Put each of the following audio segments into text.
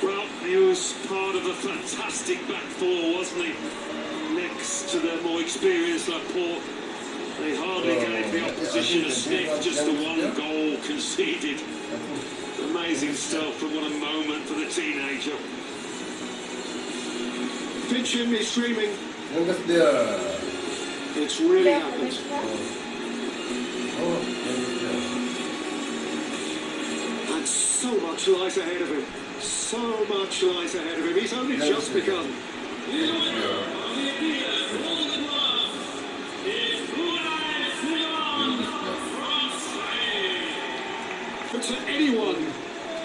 Well, he was part of a fantastic back four, wasn't he? Next to the more experienced Laporte, they hardly gave the opposition a sniff, just the one goal conceded. Amazing stuff, and what a moment for the teenager. Fincham is streaming. It's really happened. And so much lies ahead of him. So much lies ahead of him. He's only just begun. But to anyone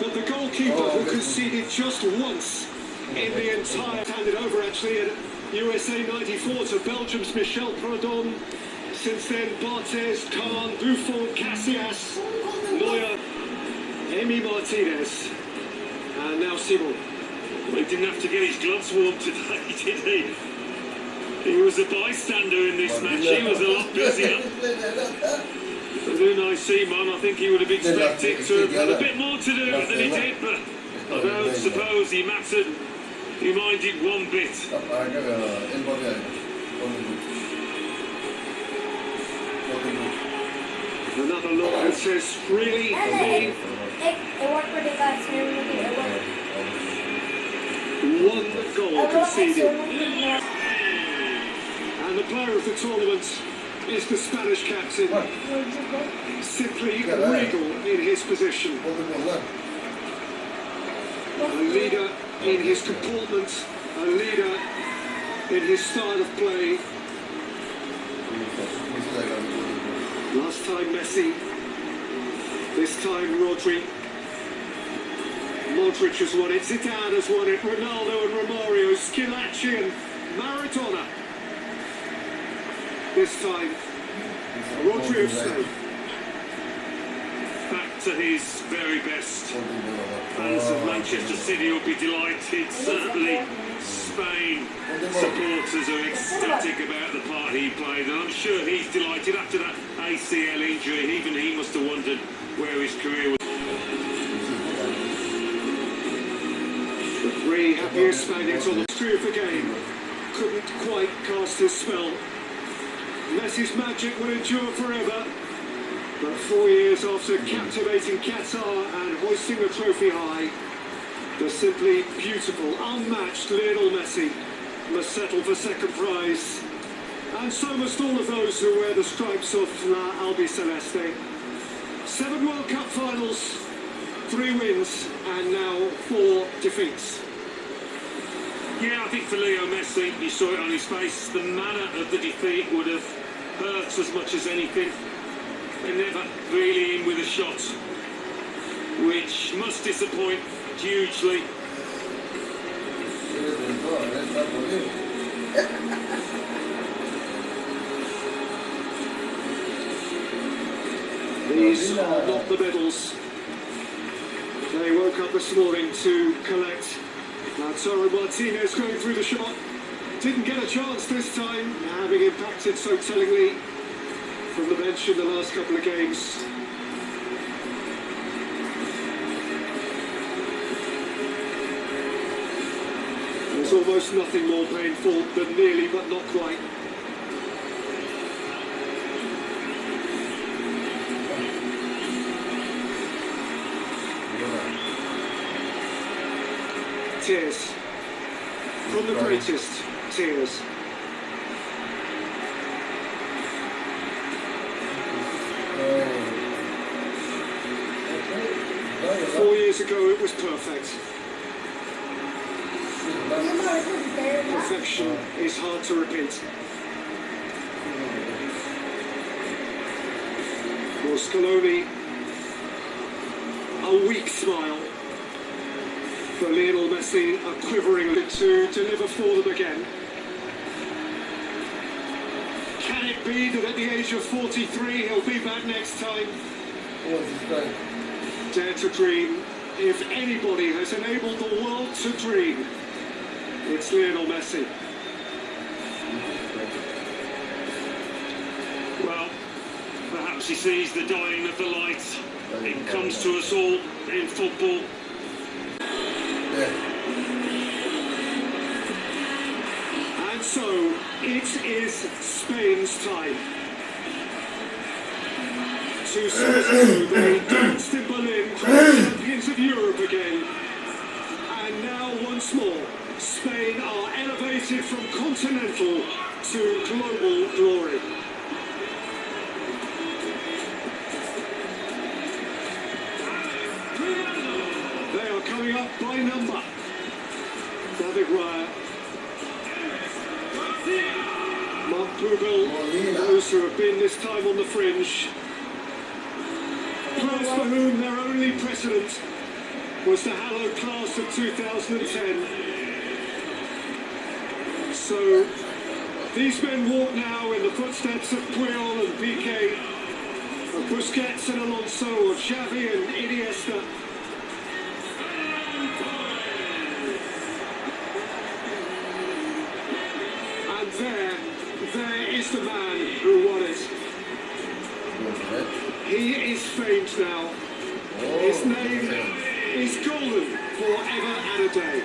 that the goalkeeper who conceded just once in the entire handed over actually at USA 94 to Belgium's Michel Pradon. Since then, Barthez, Kahn, Buffon, Casillas, Neuer, Emi Martinez, and now Simon. Well, he didn't have to get his gloves warm today, did he? He was a bystander in this match. He was a lot busier. Unai Simon, I think he would have expected to have had a bit more to do than he did, but I don't suppose he mattered. He minded one bit. Another look that says, really, me? One goal conceded. And the player of the tournament is the Spanish captain. Simply regal in his position. A leader in his comportment, a leader in his style of play. Last time Messi, this time Rodri. Modric has won it, Zidane has won it, Ronaldo and Romario, Schillaci and Maradona. This time, Rodri of Spain. Back to his very best. Fans of Manchester City will be delighted. Certainly Spain supporters are ecstatic about the part he played, and I'm sure he's delighted after that ACL injury. Even he must have wondered where his career was. The three happiest Spaniards on the history of the game couldn't quite cast his spell. Messi's magic will endure forever. But 4 years after captivating Qatar and hoisting the trophy high, the simply beautiful, unmatched Lionel Messi must settle for second prize. And so must all of those who wear the stripes of La Albiceleste. 7 World Cup finals, 3 wins, and now 4 defeats. Yeah, I think for Leo Messi, you saw it on his face, the manner of the defeat would have hurt as much as anything. They're never really in with a shot, which must disappoint hugely. These are not the medals they woke up this morning to collect. Lautaro Martinez going through the shot. Didn't get a chance this time, having impacted so tellingly from the bench in the last couple of games. There's almost nothing more painful than nearly but not quite. Tears. From the greatest, tears. Four years ago it was perfect. Perfection is hard to repeat. For Scaloni, a weak smile. For Lionel Messi, a quivering to deliver for them again. Can it be that at the age of 43 he'll be back next time? Dare to dream. If anybody has enabled the world to dream, it's Lionel Messi. Well, perhaps he sees the dying of the light. It comes to us all in football. And so, it is Spain's time. 2 summers ago, they danced in Berlin, crowned champions of Europe again. And now, once more, Spain are elevated from continental to global glory. They are coming up by number. David Raya, Mark Pubel, those who have been this time on the fringe. Players for whom their only precedent was the hallowed class of 2010. So, these men walk now in the footsteps of Puyol and Piqué, of Busquets and Alonso, of Xavi and Iniesta. And there is the man who won it. He is famed now. His name is golden forever and a day.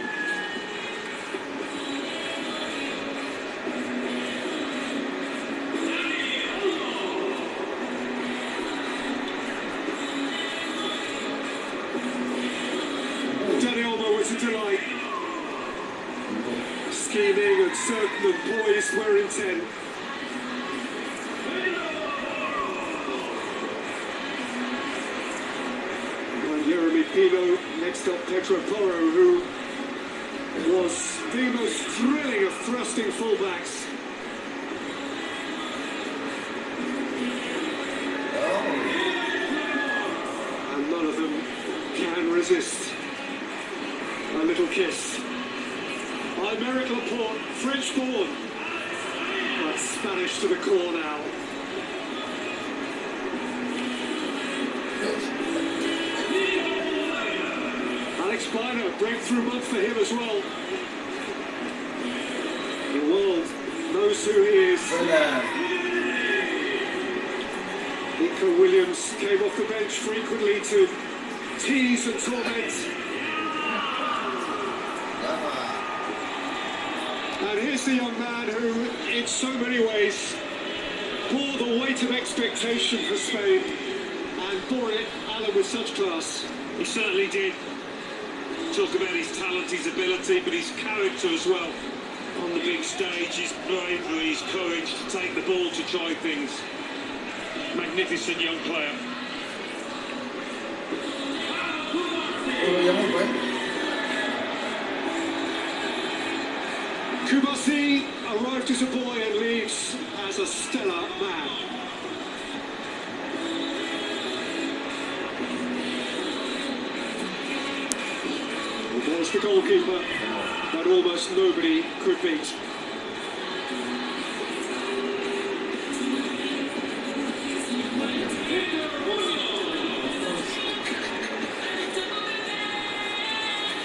Danny Olmo was a delight. Scheming and certain and poised where intent. Pino, next up Pedro Porro, who was the most thrilling of thrusting fullbacks. And none of them can resist a little kiss. Aymeric Laporte, French born, but Spanish to the core now. Spino, breakthrough month for him as well. The world knows who he is. Nico Williams came off the bench frequently to tease and torment. And here's the young man who, in so many ways, bore the weight of expectation for Spain and bore it, Alan, with such class. He certainly did. Talk about his talent, his ability, but his character as well. On the big stage, his bravery, his courage to take the ball, to try things. Magnificent young player. Kubasi arrived as a boy and leaves as a stellar man. There's the goalkeeper that almost nobody could beat.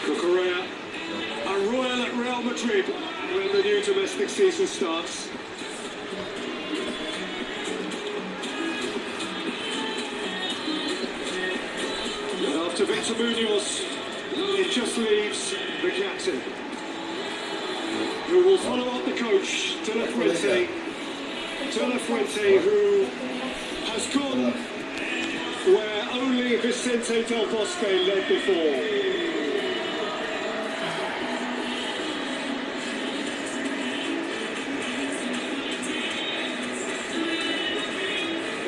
Cucurella, a royal at Real Madrid when the new domestic season starts. And after Victor Munoz, it just leaves the captain, who will follow up the coach, De La Fuente. De La Fuente, who has gone where only Vicente Del Bosque led before.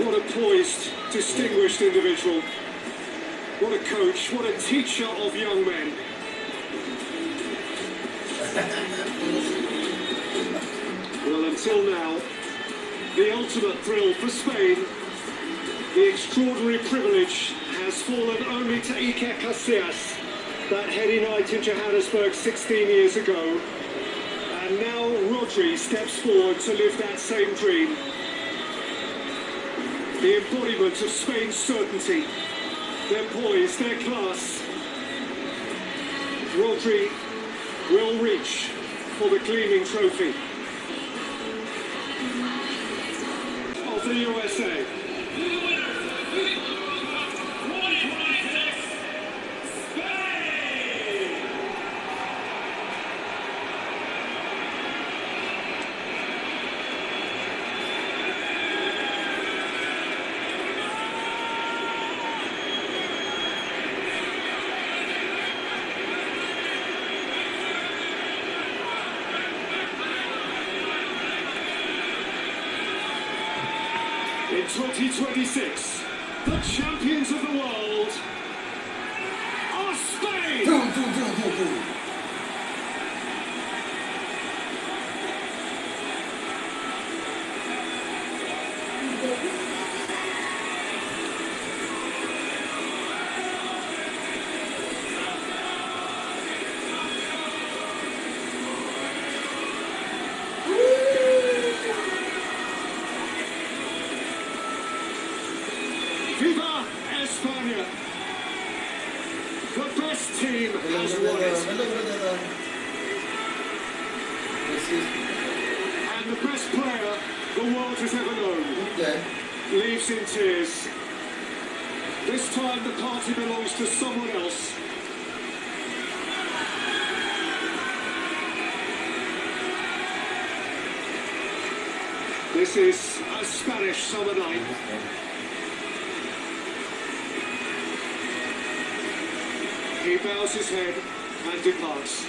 What a poised, distinguished individual. What a coach, what a teacher of young men. Well, until now, the ultimate thrill for Spain, the extraordinary privilege has fallen only to Iker Casillas, that heady night in Johannesburg 16 years ago. And now Rodri steps forward to live that same dream. The embodiment of Spain's certainty, their poise, their class. Rodri will reach for the gleaming trophy of the USA. 2026, the champions of the world are Spain! FIFA España. The best team has won it. And the best player the world has ever known leaves in tears. This time the party belongs to someone else. This is a Spanish summer night. He bows his head and departs.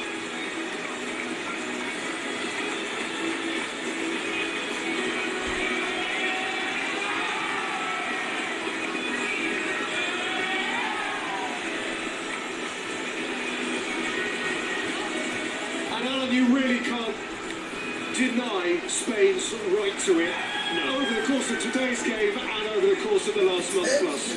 And Alan, you really can't deny Spain's right to it. No. Over the course of today's game and over the course of the last month plus.